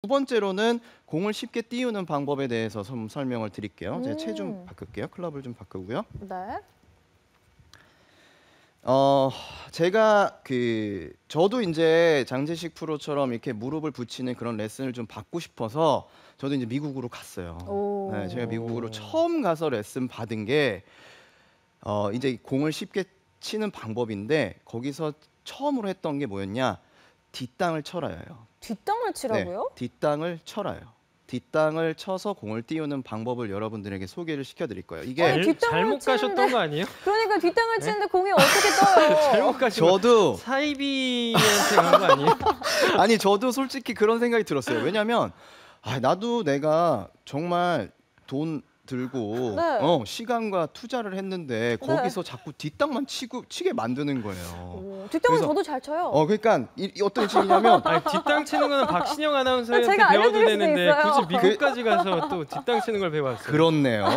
두 번째로는 공을 쉽게 띄우는 방법에 대해서 좀 설명을 드릴게요. 제가 채 좀 바꿀게요. 클럽을 좀 바꾸고요. 네. 제가 저도 이제 장재식 프로처럼 이렇게 무릎을 붙이는 그런 레슨을 좀 받고 싶어서 저도 이제 미국으로 갔어요. 네, 제가 미국으로 처음 가서 레슨 받은 게 이제 공을 쉽게 치는 방법인데 거기서 처음으로 했던 게 뭐였냐? 뒷땅을 쳐라예요. 뒷땅을 치라고요? 네, 뒷땅을 쳐라요. 뒷땅을 쳐서 공을 띄우는 방법을 여러분들에게 소개를 시켜드릴 거예요. 이게 아니, 뒷땅을 잘못 가셨던 거 아니에요? 그러니까 뒷땅을 치는데 공이 어떻게 떠요? 잘못 가신 거. 저도 사이비한테 간 거 아니에요? 아니 저도 솔직히 그런 생각이 들었어요. 왜냐면 나도 내가 정말 돈 들고 네. 시간과 투자를 했는데 거기서 자꾸 뒷땅만 치게 만드는 거예요. 뒷땅은 그래서- 저도 잘 쳐요. 그러니까 어떤 식이냐면 아니, 뒷땅 치는 거는 박신영 아나운서한테 제가 배워도 알려드릴 수 되는데 있어요. 굳이 미국까지 가서 또 뒷땅 치는 걸 배웠어요. 그렇네요.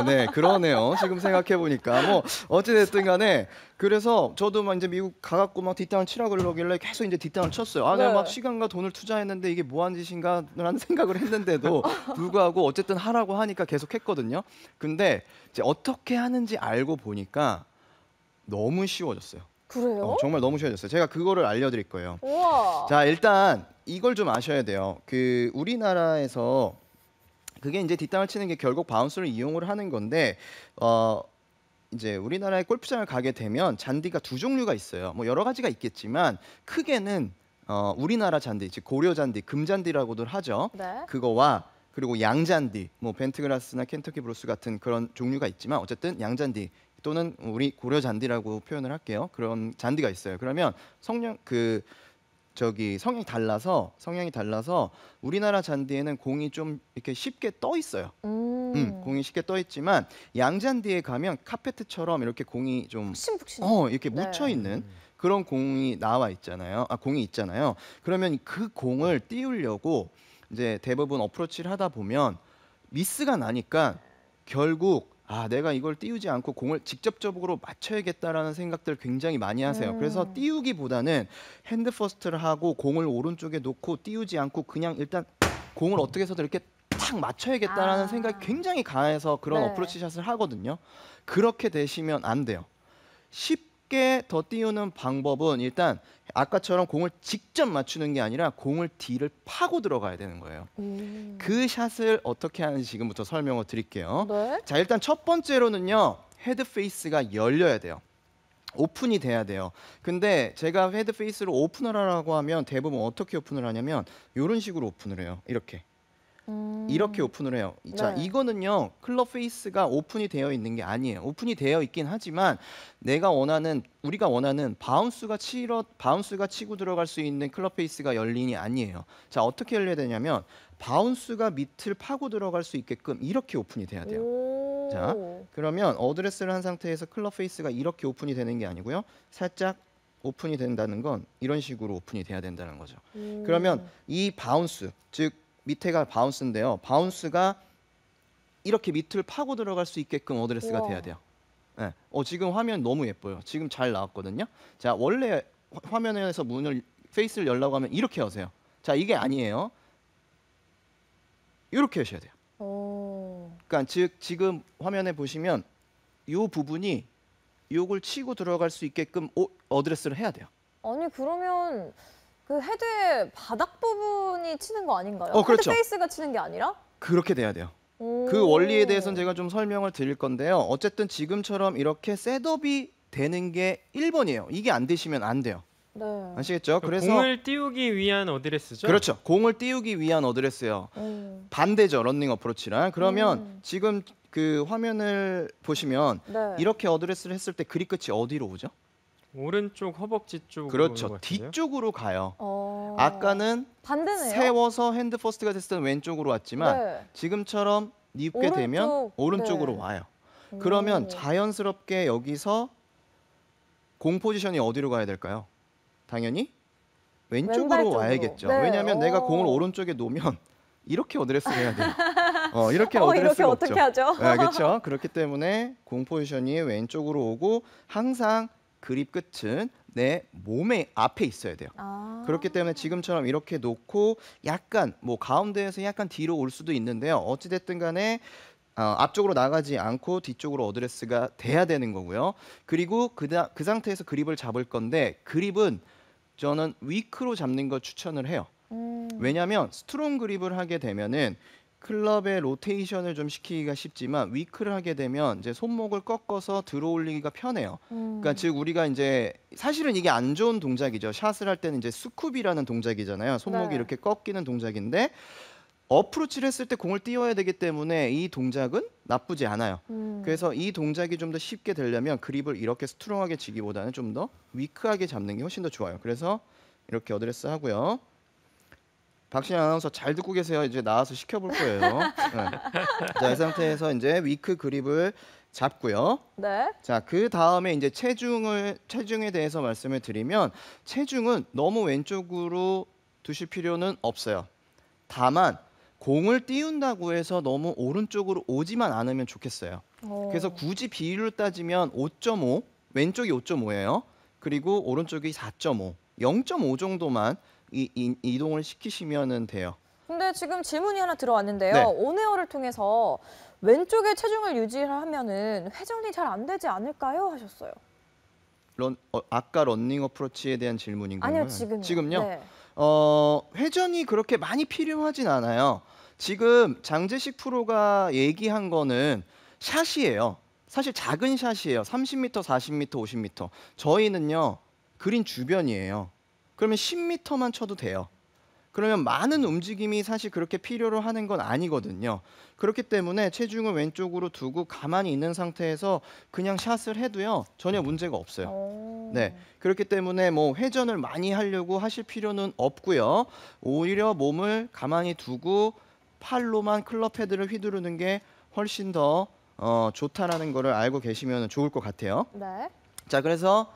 네, 그러네요. 지금 생각해 보니까 뭐 어찌 됐든 간에 그래서 저도 막 이제 미국 가갖고 막 뒷땅을 치라 그러길래 계속 이제 뒷땅을 쳤어요. 내가 네. 막 시간과 돈을 투자했는데 이게 뭐 하는 짓인가라는 생각을 했는데도 불구하고 어쨌든 하라고 하니까 계속 했거든요. 근데 이제 어떻게 하는지 알고 보니까 너무 쉬워졌어요. 그래요? 정말 너무 쉬워졌어요. 제가 그거를 알려드릴 거예요. 우와. 자, 일단 이걸 좀 아셔야 돼요. 우리나라에서 그게 이제 뒷땅을 치는 게 결국 바운스를 이용을 하는 건데 이제 우리나라의 골프장을 가게 되면 잔디가 두 종류가 있어요. 뭐 여러 가지가 있겠지만 크게는 우리나라 잔디, 즉 고려 잔디, 금 잔디라고들 하죠. 네. 그거와 그리고 양잔디, 뭐 벤트그라스나 켄터키 브루스 같은 그런 종류가 있지만 어쨌든 양잔디 또는 우리 고려 잔디라고 표현을 할게요. 그런 잔디가 있어요. 그러면 성향이 달라서 우리나라 잔디에는 공이 좀 이렇게 쉽게 떠 있어요. 공이 쉽게 떠 있지만 양잔디에 가면 카페트처럼 이렇게 공이 좀 푹신푹신. 이렇게 네. 묻혀 있는 그런 공이 공이 있잖아요. 그러면 그 공을 띄우려고 이제 대부분 어프로치를 하다 보면 미스가 나니까 결국 내가 이걸 띄우지 않고 공을 직접적으로 맞춰야겠다라는 생각들 굉장히 많이 하세요. 그래서 띄우기보다는 핸드 퍼스트를 하고 공을 오른쪽에 놓고 띄우지 않고 그냥 일단 공을 어떻게 해서든 이렇게 탁 맞춰야겠다라는 생각이 굉장히 강해서 그런 네. 어프로치 샷을 하거든요. 그렇게 되시면 안 돼요. 쉽게 더 띄우는 방법은 일단 아까처럼 공을 직접 맞추는 게 아니라 공을 뒤를 파고 들어가야 되는 거예요. 그 샷을 어떻게 하는지 지금부터 설명을 드릴게요. 네. 자, 일단 첫 번째로는요. 헤드 페이스가 열려야 돼요. 오픈이 돼야 돼요. 근데 제가 헤드 페이스를 오픈을 하라고 하면 대부분 어떻게 오픈을 하냐면 이런 식으로 오픈을 해요. 이렇게 오픈을 해요. 자, 네. 이거는요. 클럽 페이스가 오픈이 되어 있는 게 아니에요. 오픈이 되어 있긴 하지만 우리가 원하는 바운스가 치고 들어갈 수 있는 클럽 페이스가 열린이 아니에요. 자, 어떻게 열려야 되냐면 바운스가 밑을 파고 들어갈 수 있게끔 이렇게 오픈이 돼야 돼요. 자, 그러면 어드레스를 한 상태에서 클럽 페이스가 이렇게 오픈이 되는 게 아니고요. 살짝 오픈이 된다는 건 이런 식으로 오픈이 돼야 된다는 거죠. 그러면 이 바운스, 즉 밑에가 바운스인데요. 바운스가 이렇게 밑을 파고 들어갈 수 있게끔 어드레스가 우와. 돼야 돼요. 네. 지금 화면 너무 예뻐요. 지금 잘 나왔거든요. 자, 원래 화면에서 페이스를 열라고 하면 이렇게 여세요. 자, 이게 아니에요. 이렇게 하셔야 돼요. 그러니까 즉 지금 화면에 보시면 이 부분이 요걸 치고 들어갈 수 있게끔 어드레스를 해야 돼요. 아니 그러면 그 헤드의 바닥 부분이 치는 거 아닌가요? 그렇죠. 헤드 페이스가 치는 게 아니라? 그렇게 돼야 돼요. 그 원리에 대해서는 제가 좀 설명을 드릴 건데요. 어쨌든 지금처럼 이렇게 셋업이 되는 게 1번이에요. 이게 안 되시면 안 돼요. 네. 아시겠죠? 그래서 공을 띄우기 위한 어드레스죠? 그렇죠. 공을 띄우기 위한 어드레스예요. 반대죠. 런닝 어프로치랑. 그러면 지금 그 화면을 보시면 네. 이렇게 어드레스를 했을 때 그립 끝이 어디로 오죠? 오른쪽 허벅지 쪽으로 그렇죠. 오는 것 같은데요? 뒤쪽으로 가요. 아까는 반대네요. 세워서 핸드 퍼스트가 됐을 때는 왼쪽으로 왔지만 네. 지금처럼 눕게 되면 오른쪽으로 네. 와요. 그러면 자연스럽게 여기서 공 포지션이 어디로 가야 될까요? 당연히 왼쪽으로 왼발 쪽으로. 와야겠죠. 네. 왜냐하면 내가 공을 오른쪽에 놓으면 이렇게 어드레스를 해야 돼요. 이렇게 이렇게 어드레스가 어떻게 없죠. 하죠? 네, 그렇죠. 그렇기 때문에 공 포지션이 왼쪽으로 오고 항상 그립 끝은 내 몸의 앞에 있어야 돼요. 아. 그렇기 때문에 지금처럼 이렇게 놓고 약간 뭐 가운데에서 약간 뒤로 올 수도 있는데요. 어찌 됐든 간에 앞쪽으로 나가지 않고 뒤쪽으로 어드레스가 돼야 되는 거고요. 그리고 그 상태에서 그립을 잡을 건데 그립은 저는 위크로 잡는 걸 추천을 해요. 왜냐하면 스트롱 그립을 하게 되면은 클럽의 로테이션을 좀 시키기가 쉽지만 위크를 하게 되면 이제 손목을 꺾어서 들어올리기가 편해요. 그러니까 즉 우리가 이제 사실은 이게 안 좋은 동작이죠. 샷을 할 때는 이제 스쿱이라는 동작이잖아요. 손목이 네. 이렇게 꺾이는 동작인데 어프로치를 했을 때 공을 띄워야 되기 때문에 이 동작은 나쁘지 않아요. 그래서 이 동작이 좀 더 쉽게 되려면 그립을 이렇게 스트롱하게 쥐기보다는 좀 더 위크하게 잡는 게 훨씬 더 좋아요. 그래서 이렇게 어드레스 하고요. 박신영 아나운서 잘 듣고 계세요. 이제 나와서 시켜볼 거예요. 네. 자, 이 상태에서 이제 위크 그립을 잡고요. 네. 자, 그 다음에 이제 체중에 대해서 말씀을 드리면 체중은 너무 왼쪽으로 두실 필요는 없어요. 다만 공을 띄운다고 해서 너무 오른쪽으로 오지만 않으면 좋겠어요. 그래서 굳이 비율을 따지면 5.5, 왼쪽이 5.5예요. 그리고 오른쪽이 4.5, 0.5 정도만 이동을 시키시면 돼요. 근데 지금 질문이 하나 들어왔는데요. 네. 온에어를 통해서 왼쪽에 체중을 유지하면은 회전이 잘 안 되지 않을까요? 하셨어요. 아까 런닝 어프로치에 대한 질문인가요? 아니요, 지금요. 지금요? 네. 회전이 그렇게 많이 필요하진 않아요. 지금 장재식 프로가 얘기한 거는 샷이에요. 사실 작은 샷이에요. 30m, 40m, 50m. 저희는요. 그린 주변이에요. 그러면 10m만 쳐도 돼요. 그러면 많은 움직임이 사실 그렇게 필요로 하는 건 아니거든요. 그렇기 때문에 체중을 왼쪽으로 두고 가만히 있는 상태에서 그냥 샷을 해도요. 전혀 문제가 없어요. 네, 그렇기 때문에 뭐 회전을 많이 하려고 하실 필요는 없고요. 오히려 몸을 가만히 두고 팔로만 클럽 헤드를 휘두르는 게 훨씬 더 좋다라는 거를 알고 계시면 좋을 것 같아요. 네. 자, 그래서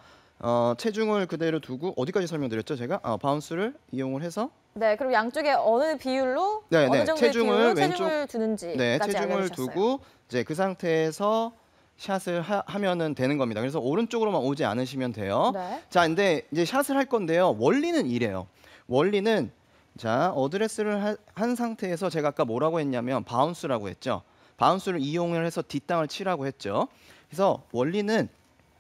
체중을 그대로 두고 어디까지 설명드렸죠? 제가 바운스를 이용을 해서 네, 그리고 양쪽에 어느 비율로 네, 어느 네. 정도의 체중을 비율로 체중을 두는지까지 네, 체중을 알려주셨어요. 두고 이제 그 상태에서 샷을 하면은 되는 겁니다. 그래서 오른쪽으로만 오지 않으시면 돼요. 네. 자, 근데 이제 샷을 할 건데요. 원리는 이래요. 원리는 자, 어드레스를 한 상태에서 제가 아까 뭐라고 했냐면 바운스라고 했죠. 바운스를 이용을 해서 뒷땅을 치라고 했죠. 그래서 원리는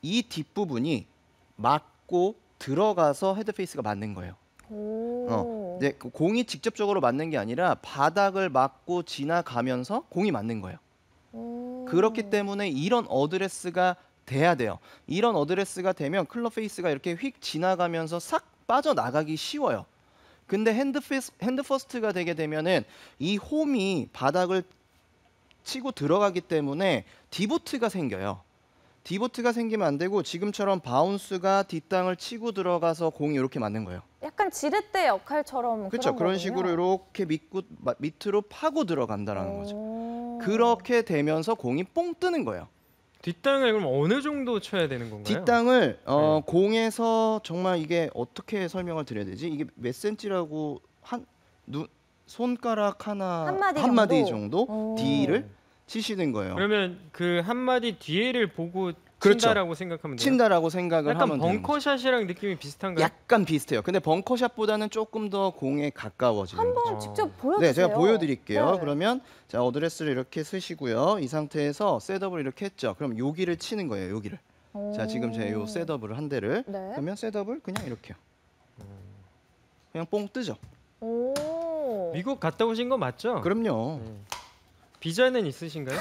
이 뒷부분이 맞고 들어가서 헤드 페이스가 맞는 거예요. 이제 그 공이 직접적으로 맞는 게 아니라 바닥을 맞고 지나가면서 공이 맞는 거예요. 그렇기 때문에 이런 어드레스가 돼야 돼요. 이런 어드레스가 되면 클럽 페이스가 이렇게 휙 지나가면서 싹 빠져나가기 쉬워요. 근데 핸드 퍼스트가 되게 되면은 이 홈이 바닥을 치고 들어가기 때문에 디보트가 생겨요. 디보트가 생기면 안 되고 지금처럼 바운스가 뒷땅을 치고 들어가서 공이 이렇게 맞는 거예요. 약간 지렛대 역할처럼 그렇죠. 그런 거군요. 식으로 이렇게 밑으로 파고 들어간다라는 거죠. 그렇게 되면서 공이 뽕 뜨는 거예요. 뒷땅을 그럼 어느 정도 쳐야 되는 건가요? 뒷땅을 공에서 정말 이게 어떻게 설명을 드려야 되지? 이게 몇 센치라고 손가락 한 마디 정도 D를 치시는 거예요. 그러면 그 한마디 뒤에를 보고 그렇죠. 친다라고 생각하면 돼요? 친다라고 생각을 약간 하면 되는 거죠. 벙커샷이랑 느낌이 비슷한가요? 약간 비슷해요. 근데 벙커샷보다는 조금 더 공에 가까워지는 거죠. 한번 직접 보여주세요. 네, 제가 보여드릴게요. 네. 그러면 자 어드레스를 이렇게 쓰시고요. 이 상태에서 셋업을 이렇게 했죠. 그럼 여기를 치는 거예요. 여기를. 자 지금 제가 요 셋업을 한 대를 네. 그러면 셋업을 그냥 이렇게요. 그냥 뽕 뜨죠. 오. 미국 갔다 오신 거 맞죠? 그럼요. 비자는 있으신가요?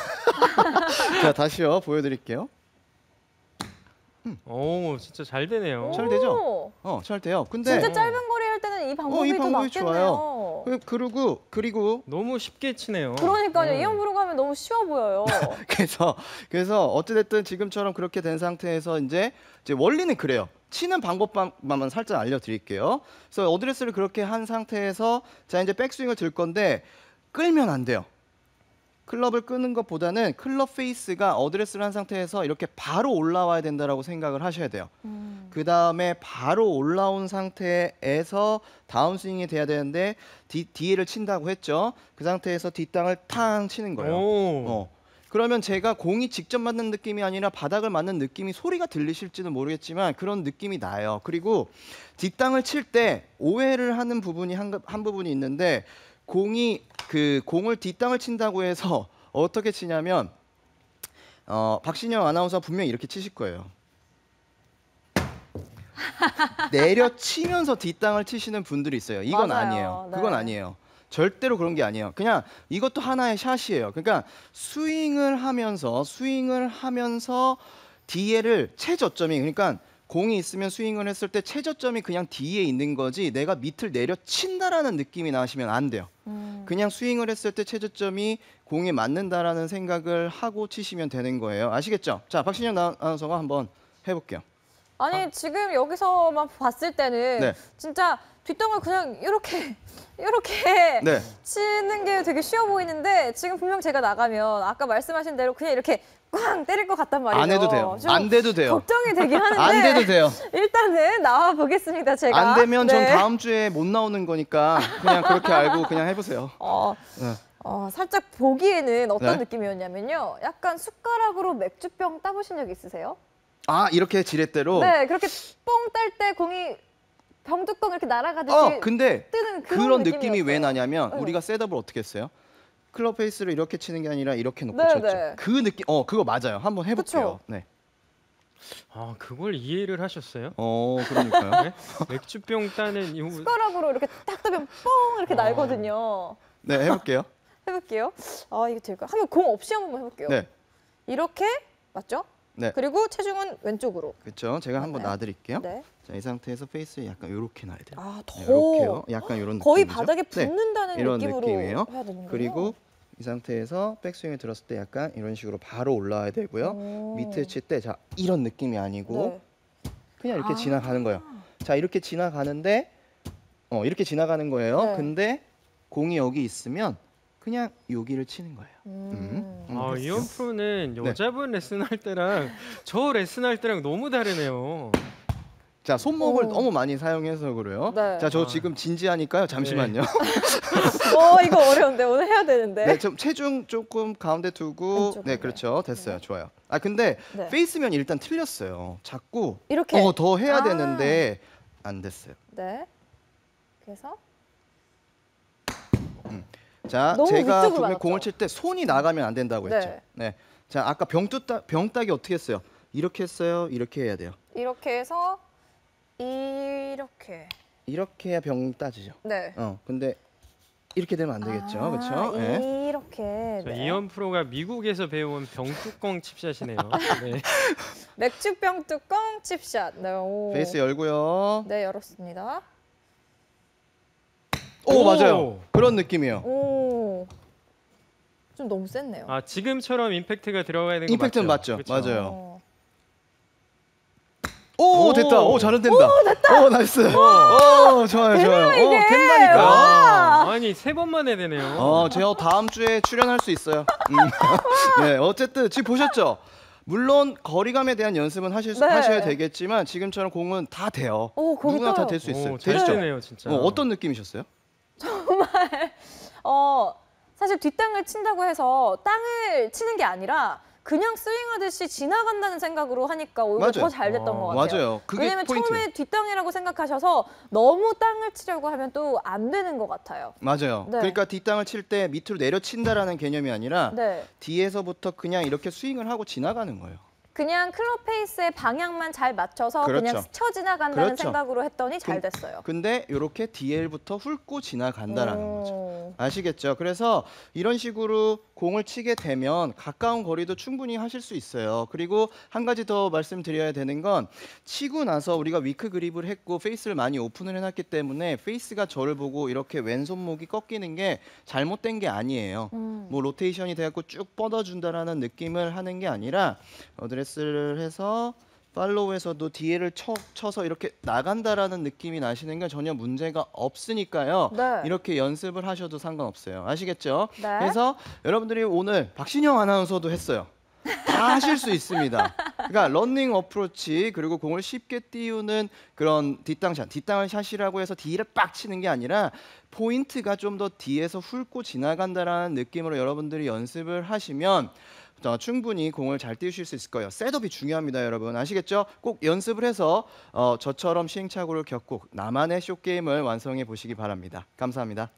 자 다시요 보여드릴게요. 오, 진짜 잘 되네요. 잘 되죠? 오. 잘 돼요. 근데 진짜 짧은 거리 할 때는 이 방법이 이 더 방법이 맞겠네요. 그리고 너무 쉽게 치네요. 그러니까요. 이형 프로가 하면 너무 쉬워 보여요. 그래서 어찌됐든 지금처럼 그렇게 된 상태에서 이제 원리는 그래요. 치는 방법만 살짝 알려드릴게요. 그래서 어드레스를 그렇게 한 상태에서 자 이제 백스윙을 들 건데 끌면 안 돼요. 클럽을 끄는 것보다는 클럽 페이스가 어드레스를 한 상태에서 이렇게 바로 올라와야 된다라고 생각을 하셔야 돼요. 그 다음에 바로 올라온 상태에서 다운스윙이 돼야 되는데 뒤에를 친다고 했죠. 그 상태에서 뒷땅을 탕 치는 거예요. 오. 그러면 제가 공이 직접 맞는 느낌이 아니라 바닥을 맞는 느낌이 소리가 들리실지는 모르겠지만 그런 느낌이 나요. 그리고 뒷땅을 칠 때 오해를 하는 부분이 한 부분이 있는데 공을 뒷땅을 친다고 해서 어떻게 치냐면 박신영 아나운서 분명히 이렇게 치실 거예요. 내려치면서 뒷땅을 치시는 분들이 있어요. 이건 맞아요. 아니에요. 그건 네. 아니에요. 절대로 그런 게 아니에요. 그냥 이것도 하나의 샷이에요. 그러니까 스윙을 하면서 뒤에를 최저점이 그러니까 공이 있으면 스윙을 했을 때 최저점이 그냥 뒤에 있는 거지 내가 밑을 내려친다라는 느낌이 나시면 안 돼요. 그냥 스윙을 했을 때 최저점이 공에 맞는다라는 생각을 하고 치시면 되는 거예요. 아시겠죠? 자, 박신영 아나운서가 한번 해볼게요. 아니 지금 여기서만 봤을 때는 네. 진짜 뒷땅을 그냥 이렇게 네. 치는 게 되게 쉬워 보이는데 지금 분명 제가 나가면 아까 말씀하신 대로 그냥 이렇게 꽝 때릴 것 같단 말이에요. 안 해도 돼요. 좀 안 돼도 돼요. 걱정이 되긴 하는데 안 돼도 돼요. 일단은 나와 보겠습니다. 제가. 안 되면 전 네. 다음 주에 못 나오는 거니까 그냥 그렇게 알고 그냥 해보세요. 네. 네. 살짝 보기에는 어떤 네. 느낌이었냐면요. 약간 숟가락으로 맥주병 따보신 적 있으세요? 아, 이렇게 지렛대로? 네, 그렇게 뽕 딸 때 공이 병뚜껑 이렇게 날아가듯이 근데 뜨는 그런 느낌이 느낌이었어요. 왜 나냐면 네. 우리가 셋업을 어떻게 했어요? 클럽 페이스를 이렇게 치는 게 아니라 이렇게 놓고 네, 쳤죠. 네. 그 느낌, 그거 맞아요. 한번 해볼게요. 그쵸? 네. 아, 그걸 이해를 하셨어요? 그러니까요. 네? 맥주병 따는 이 숟가락으로 이렇게 딱 뜨면 뽕 이렇게 날거든요. 네, 해볼게요. 해볼게요. 이게 될까? 한번 공 없이 한번 해볼게요. 네, 이렇게 맞죠? 네. 그리고 체중은 왼쪽으로. 그렇죠. 제가 한번 맞나요? 놔드릴게요. 네. 자, 이 상태에서 페이스 약간 이렇게 놔야 돼요. 더 네, 이렇게요. 약간 이런 거의 느낌이죠. 바닥에 네, 붙는다는 이런 느낌으로 느낌이에요. 해야 되는군요. 그리고 이 상태에서 백스윙을 들었을 때 약간 이런 식으로 바로 올라와야 되고요. 오. 밑에 칠 때 자 이런 느낌이 아니고 네. 그냥 이렇게 지나가는 거예요. 자, 이렇게 지나가는데 이렇게 지나가는 거예요. 네. 근데 공이 여기 있으면 그냥 여기를 치는 거예요. 이현 프로는 네. 여자분 레슨할 때랑 저 레슨할 때랑 너무 다르네요. 자, 손목을 오. 너무 많이 사용해서 그래요. 네. 자, 저 아. 지금 진지하니까요. 잠시만요. 이거 어려운데 오늘 해야 되는데. 네, 좀 체중 조금 가운데 두고 왼쪽으로. 네, 그렇죠. 됐어요. 좋아요. 근데 네. 페이스면 일단 틀렸어요. 자꾸 이렇게. 더 해야 아. 되는데 안 됐어요. 네. 그래서 자, 너무 제가 위쪽으로 분명 나갔죠? 공을 칠 때 손이 나가면 안 된다고 했죠. 네. 네. 자, 아까 병 따기 어떻게 했어요? 이렇게 했어요. 이렇게 해야 돼요. 이렇게 해서 이렇게. 이렇게 해야 병 따지죠. 네. 근데 이렇게 되면 안 되겠죠. 그렇죠? 네. 이렇게. 자, 네. 이현 프로가 미국에서 배운 병뚜껑 칩샷이네요. 네. 맥주병 뚜껑 칩샷. 네. 오. 페이스 열고요. 네, 열었습니다. 오, 오! 맞아요. 그런 느낌이에요. 오. 좀 너무 셌네요. 지금처럼 임팩트가 들어가야 되는 거 임팩트는 맞죠? 맞죠. 그쵸? 맞아요. 오, 오! 됐다. 오, 잘 된다. 오, 나이스. 좋아요, 좋아요. 된다니까. 아니 3번 만에 되네요. 제가 다음 주에 출연할 수 있어요. 네, 어쨌든 지금 보셨죠? 물론 거리감에 대한 연습은 네. 하셔야 되겠지만 지금처럼 공은 다 돼요. 거기 누구나 다 떠요. 될 수 있어요. 오, 잘 되시죠? 되네요, 진짜. 어떤 느낌이셨어요? 사실 뒷땅을 친다고 해서 땅을 치는 게 아니라 그냥 스윙하듯이 지나간다는 생각으로 하니까 오히려 맞아요. 더 잘 됐던 것 같아요. 맞아요. 그게 왜냐면 포인트예요. 처음에 뒷땅이라고 생각하셔서 너무 땅을 치려고 하면 또 안 되는 것 같아요. 맞아요. 네. 그러니까 뒷땅을 칠 때 밑으로 내려친다라는 개념이 아니라 네. 뒤에서부터 그냥 이렇게 스윙을 하고 지나가는 거예요. 그냥 클럽 페이스의 방향만 잘 맞춰서 그냥 그렇죠. 스쳐 지나간다는 그렇죠. 생각으로 했더니 잘 됐어요. 근데 이렇게 DL부터 훑고 지나간다라는 거죠. 오. 아시겠죠? 그래서 이런 식으로 공을 치게 되면 가까운 거리도 충분히 하실 수 있어요. 그리고 한 가지 더 말씀드려야 되는 건 치고 나서 우리가 위크 그립을 했고 페이스를 많이 오픈을 해놨기 때문에 페이스가 저를 보고 이렇게 왼손목이 꺾이는 게 잘못된 게 아니에요. 뭐 로테이션이 돼갖고 쭉 뻗어준다라는 느낌을 하는 게 아니라 드레스를 해서 팔로우에서도 뒤에를 쳐서 이렇게 나간다라는 느낌이 나시는 건 전혀 문제가 없으니까요. 네. 이렇게 연습을 하셔도 상관없어요. 아시겠죠? 네. 그래서 여러분들이 오늘 박신영 아나운서도 했어요. 다 하실 수 있습니다. 그러니까 런닝 어프로치 그리고 공을 쉽게 띄우는 그런 뒷땅샷, 뒷땅을 샷이라고 해서 뒤를 빡 치는 게 아니라 포인트가 좀 더 뒤에서 훑고 지나간다라는 느낌으로 여러분들이 연습을 하시면 충분히 공을 잘 띄우실 수 있을 거예요. 셋업이 중요합니다, 여러분. 아시겠죠? 꼭 연습을 해서 저처럼 시행착오를 겪고 나만의 쇼게임을 완성해 보시기 바랍니다. 감사합니다.